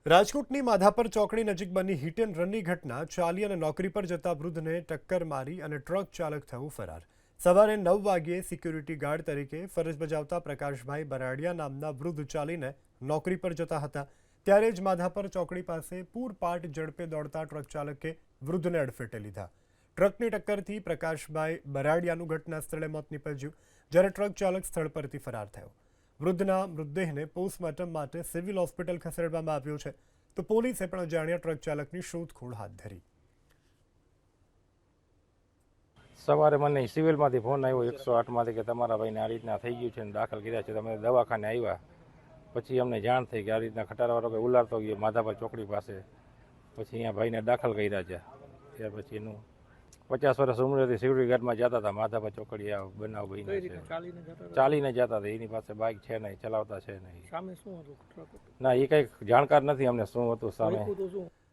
રાજકોટની માધાપર ચોકડી નજીક બની હિટ એન્ડ રનની ઘટના ચાલી અને નોકરી પર જતા વૃદ્ધને ટક્કર મારી અને ટ્રક ચાલક થયું ફરાર। સવારે 9 વાગ્યે સિક્યુરિટી ગાર્ડ તરીકે ફરજ બજાવતા પ્રકાશભાઈ બરાડિયા નામના વૃદ્ધ ચાલીને નોકરી પર જતા હતા ત્યારે જ માધાપર ચોકડી પાસે પૂરપાટ ઝડપે દોડતા ટ્રક ચાલકે વૃદ્ધને અડફેટે લીધા। ટ્રકની ટક્કરથી પ્રકાશભાઈ બરાડિયાનું ઘટના સ્થળે મોત નીપજ્યું જ્યારે ટ્રક ચાલક સ્થળ પરથી ફરાર થયો। વૃદ્ધના મૃતદેહને પોસ્ટમોર્ટમ માટે સિવિલ હોસ્પિટલ ખસેડવામાં આવ્યો છે તો પોલીસે પણ અજાણ્યા ટ્રક ચાલકની શોધખોળ હાથ ધરી। સવારે મને સિવિલમાંથી ફોન આવ્યો 108માંથી કે તમારા ભાઈને આ રીતના થઈ ગયું છે અને દાખલ કર્યા છે। તમે દવાખાને આવ્યા પછી અમને જાણ થઈ કે આ રીતના ખટારાવાળો કે ઉલારતો ગયો માધાપર ચોકડી પાસે, પછી અહીંયા ભાઈને દાખલ કર્યા છે। ત્યાર પછી એનું 50 વર્ષ ઉંમરેથી સિક્યુરિટી ગાર્ડમાં જતા હતા માધાપર ચોકડી આ બનાવ બન્યો છે। ચાલીને જતા હતા, એની પાસે બાઇક છે નહીં, ચલાવતા છે નહીં। ના, એ કંઈક જાણકાર નથી અમને શું હતું સામે।